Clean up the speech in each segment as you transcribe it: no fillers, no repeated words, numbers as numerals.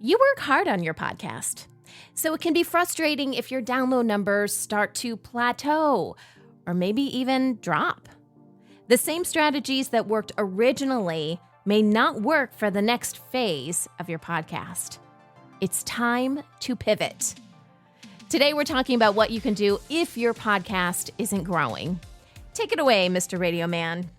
You work hard on your podcast, so it can be frustrating if your download numbers start to plateau or maybe even drop. The same strategies that worked originally may not work for the next phase of your podcast. It's time to pivot. Today, we're talking about what you can do if your podcast isn't growing. Take it away, Mr. Radio Man.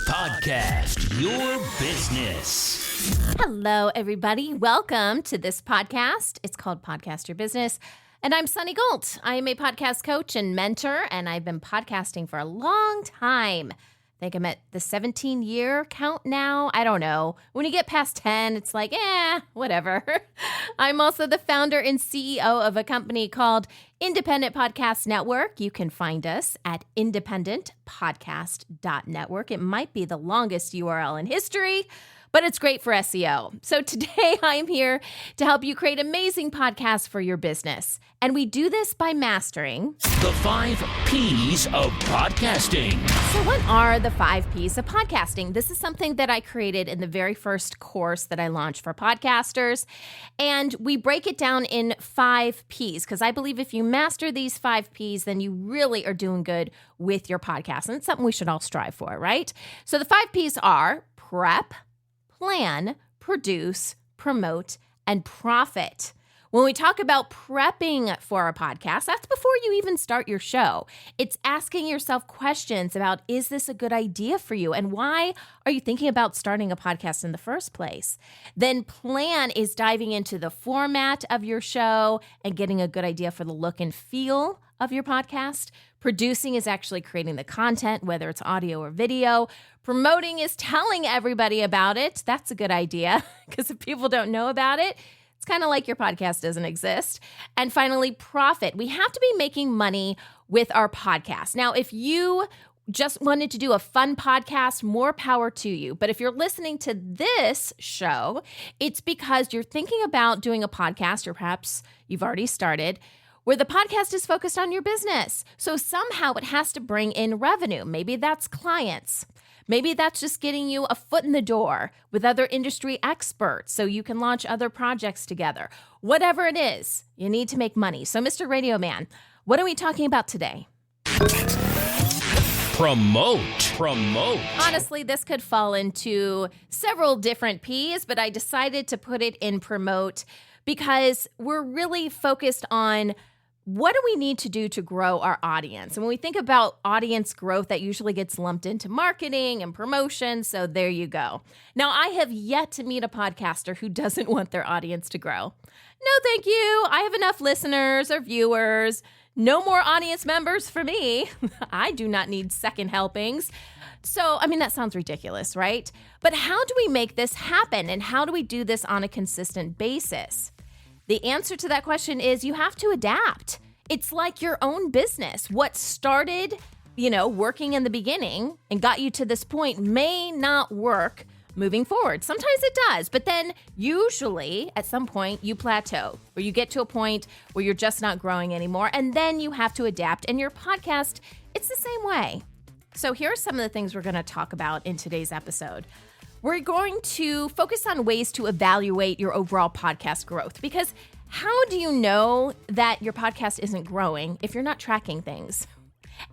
Podcast Your Business. Hello, everybody. Welcome to this podcast. It's called Podcast Your Business. And I'm Sunny Gold. I am a podcast coach and mentor, and I've been podcasting for a long time. I think I'm at the 17-year count now. I don't know. When you get past 10, it's like, whatever. I'm also the founder and CEO of a company called Independent Podcast Network. You can find us at independentpodcast.network. It might be the longest URL in history, but it's great for SEO. So today I'm here to help you create amazing podcasts for your business. And we do this by mastering the 5 P's of podcasting. So what are the 5 P's of podcasting? This is something that I created in the very first course that I launched for podcasters. And we break it down in 5 P's because I believe if you master these 5 P's, then you really are doing good with your podcast. And it's something we should all strive for, right? So the 5 P's are prep, plan, produce, promote, and profit. When we talk about prepping for a podcast, that's before you even start your show. It's asking yourself questions about, is this a good idea for you? And why are you thinking about starting a podcast in the first place? Then plan is diving into the format of your show and getting a good idea for the look and feel of your podcast. Producing is actually creating the content, whether it's audio or video. Promoting is telling everybody about it. That's a good idea because if people don't know about it, it's kind of like your podcast doesn't exist. And finally, profit. We have to be making money with our podcast. Now, if you just wanted to do a fun podcast, more power to you. But if you're listening to this show, it's because you're thinking about doing a podcast, or perhaps you've already started, where the podcast is focused on your business. So somehow it has to bring in revenue. Maybe that's clients. Maybe that's just getting you a foot in the door with other industry experts so you can launch other projects together. Whatever it is, you need to make money. So, Mr. Radio Man, what are we talking about today? Promote. Honestly, this could fall into several different P's, but I decided to put it in promote because we're really focused on what do we need to do to grow our audience? And when we think about audience growth, that usually gets lumped into marketing and promotion. So there you go. Now, I have yet to meet a podcaster who doesn't want their audience to grow. No, thank you. I have enough listeners or viewers. No more audience members for me. I do not need second helpings. So, that sounds ridiculous, right? But how do we make this happen? And how do we do this on a consistent basis? The answer to that question is you have to adapt. It's like your own business. What started, working in the beginning and got you to this point may not work moving forward. Sometimes it does, but then usually at some point you plateau or you get to a point where you're just not growing anymore, and then you have to adapt. And your podcast, it's the same way. So here are some of the things we're going to talk about in today's episode. We're going to focus on ways to evaluate your overall podcast growth, because how do you know that your podcast isn't growing if you're not tracking things?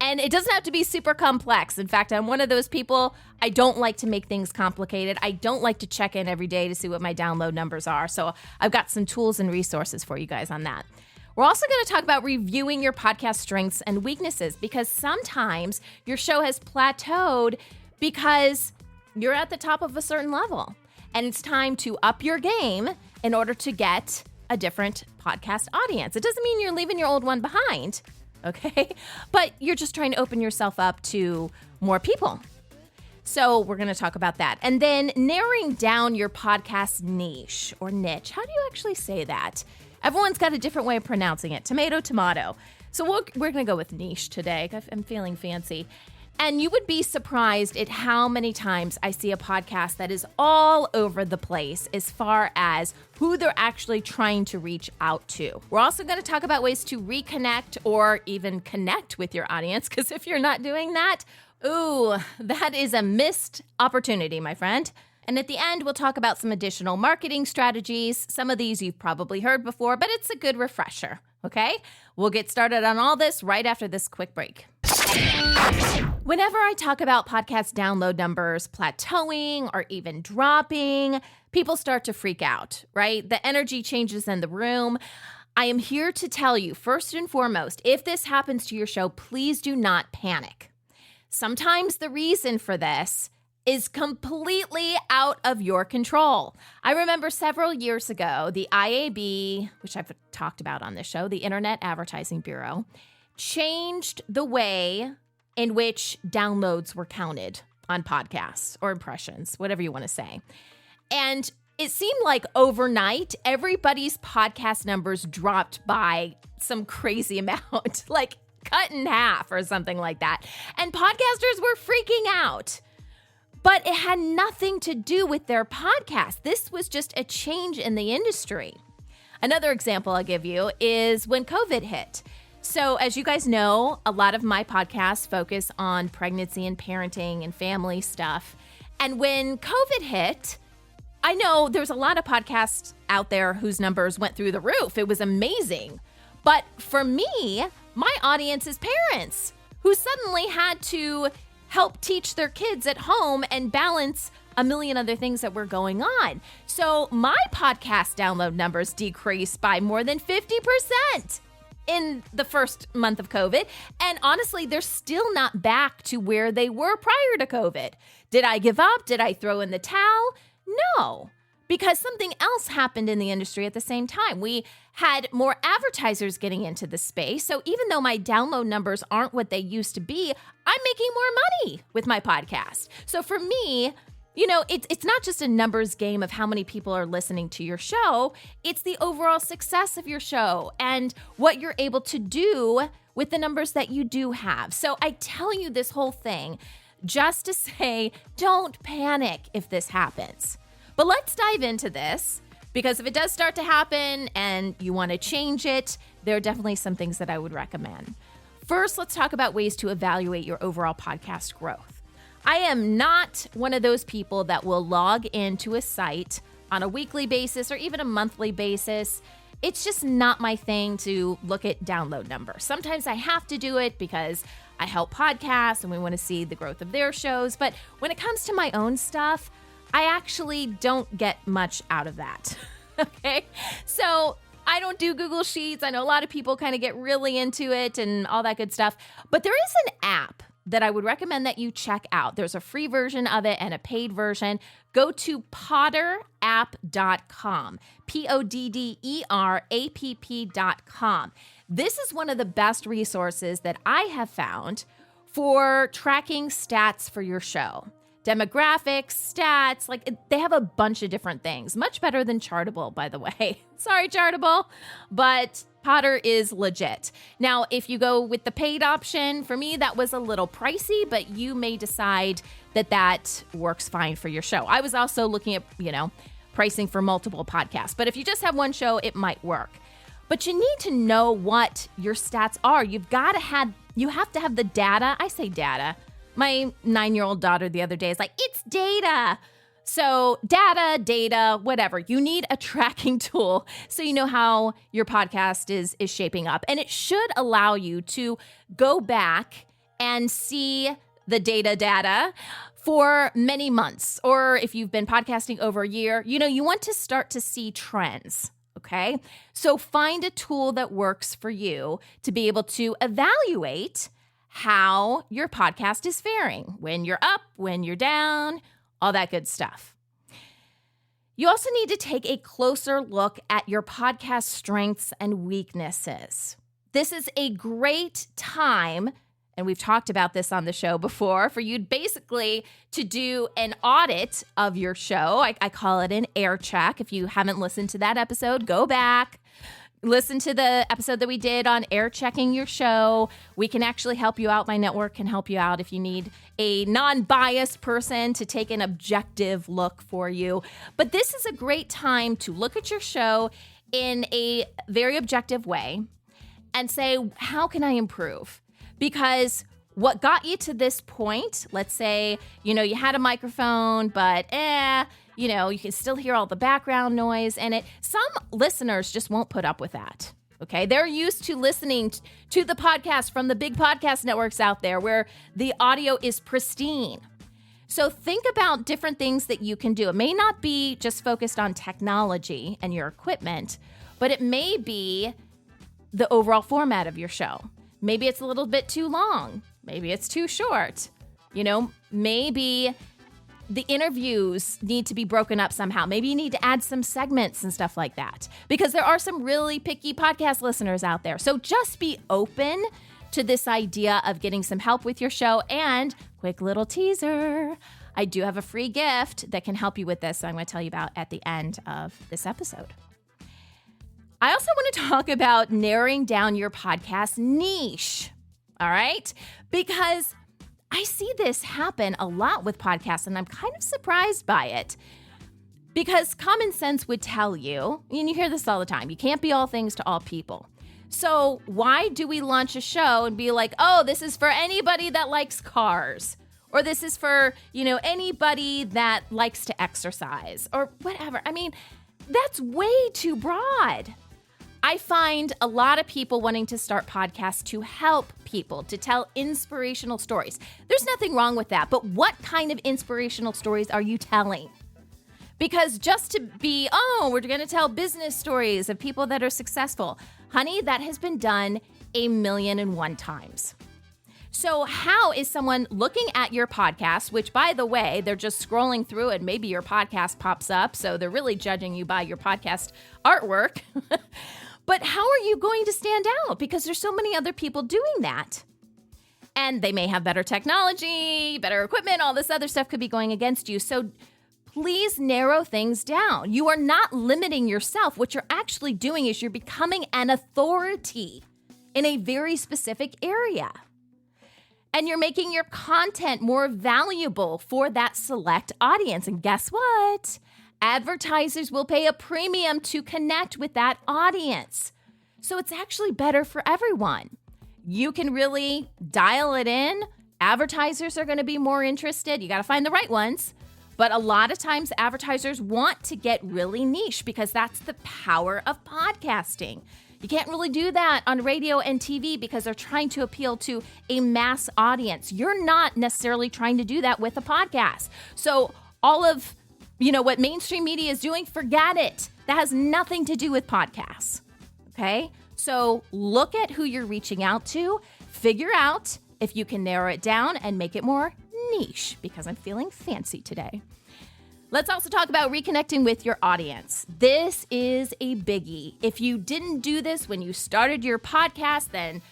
And it doesn't have to be super complex. In fact, I'm one of those people, I don't like to make things complicated. I don't like to check in every day to see what my download numbers are. So I've got some tools and resources for you guys on that. We're also going to talk about reviewing your podcast strengths and weaknesses, because sometimes your show has plateaued because you're at the top of a certain level, and it's time to up your game in order to get a different podcast audience. It doesn't mean you're leaving your old one behind, okay? But you're just trying to open yourself up to more people. So we're going to talk about that. And then narrowing down your podcast niche or niche. How do you actually say that? Everyone's got a different way of pronouncing it. Tomato, tomato. So we're going to go with niche today. I'm feeling fancy. And you would be surprised at how many times I see a podcast that is all over the place as far as who they're actually trying to reach out to. We're also going to talk about ways to reconnect or even connect with your audience, because if you're not doing that, Ooh, that is a missed opportunity, my friend. And at the end, we'll talk about some additional marketing strategies. Some of these you've probably heard before, but it's a good refresher, okay? We'll get started on all this right after this quick break. Whenever I talk about podcast download numbers plateauing or even dropping, people start to freak out, right? The energy changes in the room. I am here to tell you, first and foremost, if this happens to your show, please do not panic. Sometimes the reason for this is completely out of your control. I remember several years ago, the IAB, which I've talked about on this show, the Internet Advertising Bureau, changed the way in which downloads were counted on podcasts or impressions, whatever you want to say. And it seemed like overnight, everybody's podcast numbers dropped by some crazy amount, like cut in half or something like that. And podcasters were freaking out. But it had nothing to do with their podcast. This was just a change in the industry. Another example I'll give you is when COVID hit. So as you guys know, a lot of my podcasts focus on pregnancy and parenting and family stuff. And when COVID hit, I know there's a lot of podcasts out there whose numbers went through the roof. It was amazing. But for me, my audience is parents who suddenly had to help teach their kids at home and balance a million other things that were going on. So my podcast download numbers decreased by more than 50% in the first month of COVID. And honestly, they're still not back to where they were prior to COVID. Did I give up? Did I throw in the towel? No, because something else happened in the industry at the same time. We had more advertisers getting into the space. So even though my download numbers aren't what they used to be, I'm making more money with my podcast. So for me, it's not just a numbers game of how many people are listening to your show. It's the overall success of your show and what you're able to do with the numbers that you do have. So I tell you this whole thing just to say, don't panic if this happens. But let's dive into this, because if it does start to happen and you want to change it, there are definitely some things that I would recommend. First, let's talk about ways to evaluate your overall podcast growth. I am not one of those people that will log into a site on a weekly basis or even a monthly basis. It's just not my thing to look at download numbers. Sometimes I have to do it because I help podcasts and we want to see the growth of their shows. But when it comes to my own stuff, I actually don't get much out of that. Okay. So I don't do Google Sheets. I know a lot of people kind of get really into it and all that good stuff. But there is an app that I would recommend that you check out. There's a free version of it and a paid version. Go to podderapp.com, podderapp.com. This is one of the best resources that I have found for tracking stats for your show. Demographics, stats, they have a bunch of different things. Much better than Chartable, by the way. Sorry, Chartable, but Podder is legit. Now, if you go with the paid option, for me, that was a little pricey, but you may decide that works fine for your show. I was also looking at, pricing for multiple podcasts, but if you just have one show, it might work. But you need to know what your stats are. You have to have the data. I say data. My 9-year-old daughter the other day is like, it's data. So data, whatever. You need a tracking tool so you know how your podcast is shaping up. And it should allow you to go back and see the data for many months. Or if you've been podcasting over a year, you want to start to see trends. Okay. So find a tool that works for you to be able to evaluate how your podcast is faring, when you're up, when you're down, all that good stuff. You also need to take a closer look at your podcast strengths and weaknesses. This is a great time, and we've talked about this on the show before, for you basically to do an audit of your show. I call it an aircheck. If you haven't listened to that episode, go back. Listen to the episode that we did on air checking your show. We can actually help you out. My network can help you out if you need a non-biased person to take an objective look for you. But this is a great time to look at your show in a very objective way and say, how can I improve? Because what got you to this point. Let's say, you had a microphone, but you can still hear all the background noise in it. Some listeners just won't put up with that. Okay, they're used to listening to the podcast from the big podcast networks out there where the audio is pristine. So think about different things that you can do. It may not be just focused on technology and your equipment, but it may be the overall format of your show. Maybe it's a little bit too long. Maybe it's too short. Maybe the interviews need to be broken up somehow. Maybe you need to add some segments and stuff like that, because there are some really picky podcast listeners out there. So just be open to this idea of getting some help with your show. And quick little teaser, I do have a free gift that can help you with this, so I'm going to tell you about at the end of this episode. I also want to talk about narrowing down your podcast niche, all right? Because I see this happen a lot with podcasts, and I'm kind of surprised by it. Because common sense would tell you, and you hear this all the time, you can't be all things to all people. So why do we launch a show and be like, oh, this is for anybody that likes cars, or this is for, anybody that likes to exercise, or whatever? I mean, that's way too broad. I find a lot of people wanting to start podcasts to help people, to tell inspirational stories. There's nothing wrong with that, but what kind of inspirational stories are you telling? Because just to be, we're going to tell business stories of people that are successful. Honey, that has been done 1,000,001 times. So how is someone looking at your podcast, which, by the way, they're just scrolling through and maybe your podcast pops up, so they're really judging you by your podcast artwork. But how are you going to stand out? Because there's so many other people doing that. And they may have better technology, better equipment, all this other stuff could be going against you. So please narrow things down. You are not limiting yourself. What you're actually doing is you're becoming an authority in a very specific area. And you're making your content more valuable for that select audience. And guess what? Advertisers will pay a premium to connect with that audience. So it's actually better for everyone. You can really dial it in. Advertisers are going to be more interested. You got to find the right ones. But a lot of times advertisers want to get really niche because that's the power of podcasting. You can't really do that on radio and TV because they're trying to appeal to a mass audience. You're not necessarily trying to do that with a podcast. So all of what mainstream media is doing, forget it. That has nothing to do with podcasts. Okay? So look at who you're reaching out to, figure out if you can narrow it down and make it more niche, because I'm feeling fancy today. Let's also talk about reconnecting with your audience. This is a biggie. If you didn't do this when you started your podcast, then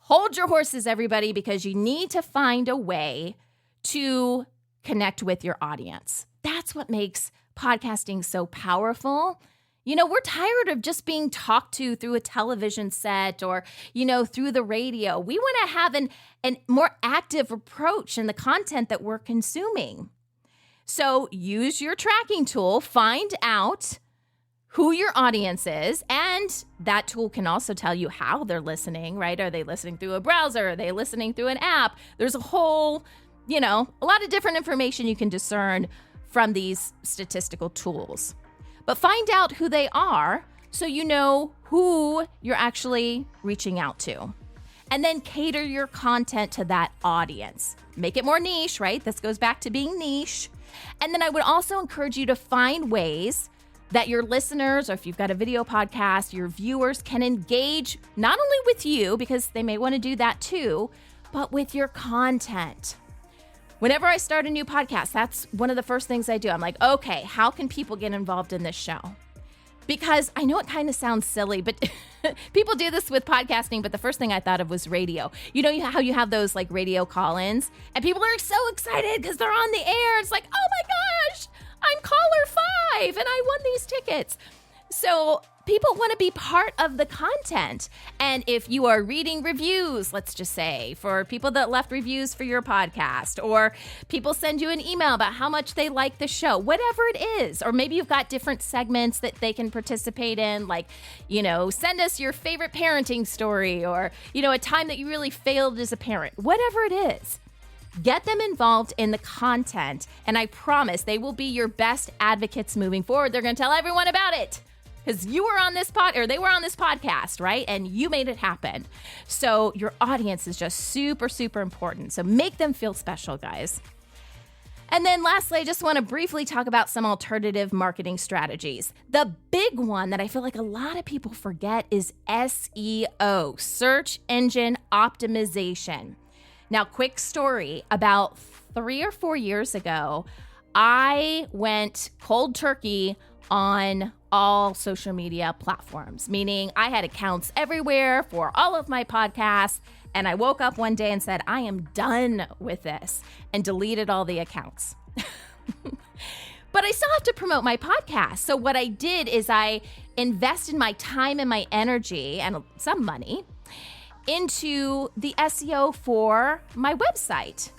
hold your horses, everybody, because you need to find a way to connect with your audience. That's what makes podcasting so powerful. We're tired of just being talked to through a television set or, through the radio. We want to have an more active approach in the content that we're consuming. So use your tracking tool, find out who your audience is, and that tool can also tell you how they're listening, right? Are they listening through a browser? Are they listening through an app? There's a whole, a lot of different information you can discern from these statistical tools. But find out who they are so you know who you're actually reaching out to. And then cater your content to that audience. Make it more niche, right? This goes back to being niche. And then I would also encourage you to find ways that your listeners, or if you've got a video podcast, your viewers can engage not only with you, because they may want to do that too, but with your content. Whenever I start a new podcast, that's one of the first things I do. I'm like, okay, how can people get involved in this show? Because I know it kind of sounds silly, but people do this with podcasting, but the first thing I thought of was radio. How you have those like radio call-ins, and people are so excited because they're on the air. It's like, oh my gosh, I'm caller 5 and I won these tickets. So people want to be part of the content. And if you are reading reviews, let's just say, for people that left reviews for your podcast, or people send you an email about how much they like the show, whatever it is, or maybe you've got different segments that they can participate in, like, send us your favorite parenting story, or, a time that you really failed as a parent, whatever it is. Get them involved in the content, and I promise they will be your best advocates moving forward. They're going to tell everyone about it. Because they were on this podcast, right? And you made it happen. So your audience is just super, super important. So make them feel special, guys. And then lastly, I just want to briefly talk about some alternative marketing strategies. The big one that I feel like a lot of people forget is SEO, search engine optimization. Now, quick story, about 3 or 4 years ago, I went cold turkey on all social media platforms, meaning I had accounts everywhere for all of my podcasts. And I woke up one day and said, I am done with this, and deleted all the accounts. But I still have to promote my podcast. So what I did is I invested my time and my energy and some money into the SEO for my website.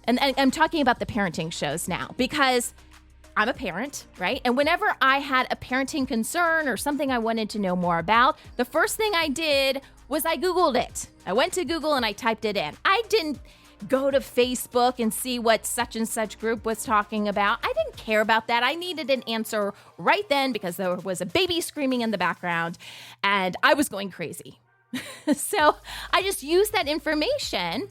And I'm talking about the parenting shows now, because I'm a parent, right? And whenever I had a parenting concern or something I wanted to know more about, the first thing I did was I Googled it. I went to Google and I typed it in. I didn't go to Facebook and see what such and such group was talking about. I didn't care about that. I needed an answer right then because there was a baby screaming in the background and I was going crazy. So I just used that information.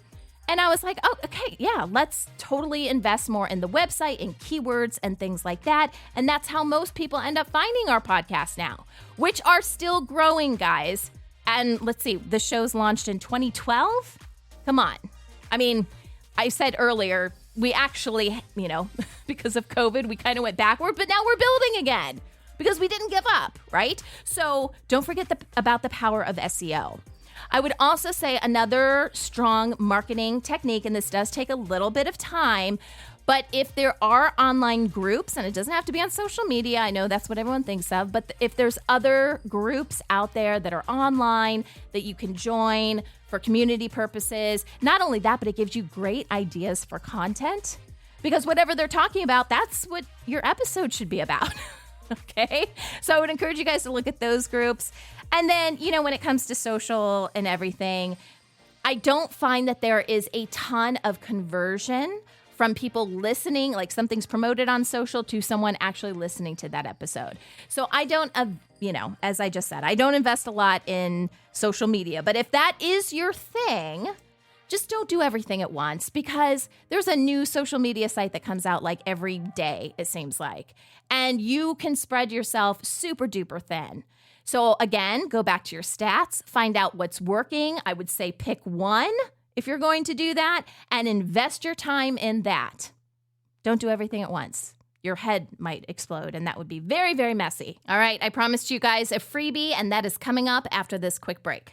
And I was like, oh, okay, yeah, let's totally invest more in the website and keywords and things like that. And that's how most people end up finding our podcast now, which are still growing, guys. And let's see, the show's launched in 2012. Come on. I mean, I said earlier, we actually, because of COVID, we kind of went backward, but now we're building again because we didn't give up, right? So don't forget about the power of SEO. I would also say another strong marketing technique, and this does take a little bit of time, but if there are online groups, and it doesn't have to be on social media, I know that's what everyone thinks of, but if there's other groups out there that are online that you can join for community purposes, not only that, but it gives you great ideas for content, because whatever they're talking about, that's what your episode should be about. Okay? So I would encourage you guys to look at those groups. And then, when it comes to social and everything, I don't find that there is a ton of conversion from people listening, like something's promoted on social, to someone actually listening to that episode. So I don't, as I just said, I don't invest a lot in social media. But if that is your thing, just don't do everything at once, because there's a new social media site that comes out like every day, it seems like. And you can spread yourself super duper thin. So again, go back to your stats, find out what's working. I would say pick one if you're going to do that, and invest your time in that. Don't do everything at once. Your head might explode, and that would be very, very messy. All right, I promised you guys a freebie, and that is coming up after this quick break.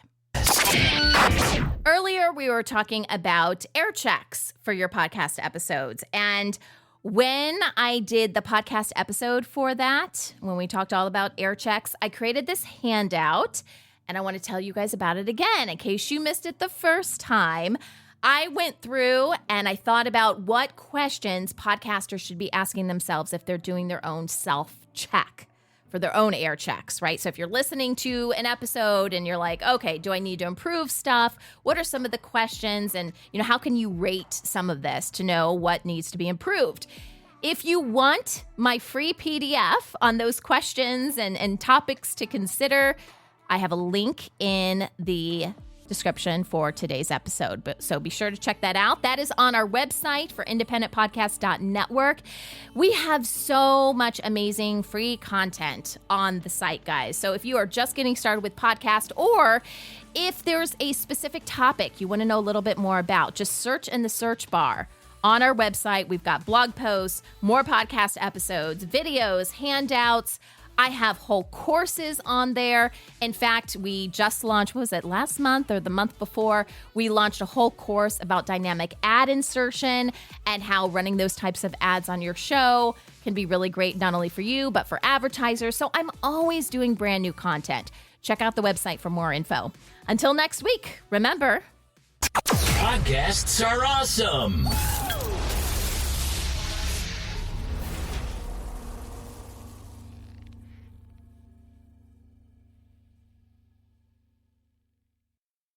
Earlier, we were talking about air checks for your podcast episodes, and when I did the podcast episode for that, when we talked all about air checks, I created this handout, and I want to tell you guys about it again in case you missed it the first time. I went through and I thought about what questions podcasters should be asking themselves if they're doing their own self-check for their own air checks, right? So if you're listening to an episode and you're like, okay, do I need to improve stuff? What are some of the questions? And, how can you rate some of this to know what needs to be improved? If you want my free PDF on those questions and topics to consider, I have a link in the description for today's episode. So be sure to check that out. That is on our website for independentpodcast.network. We have so much amazing free content on the site, guys. So if you are just getting started with podcast, or if there's a specific topic you want to know a little bit more about, just search in the search bar. On our website, we've got blog posts, more podcast episodes, videos, handouts, I have whole courses on there. In fact, we just launched, what was it, last month or the month before? We launched a whole course about dynamic ad insertion and how running those types of ads on your show can be really great, not only for you, but for advertisers. So I'm always doing brand new content. Check out the website for more info. Until next week, remember, podcasts are awesome.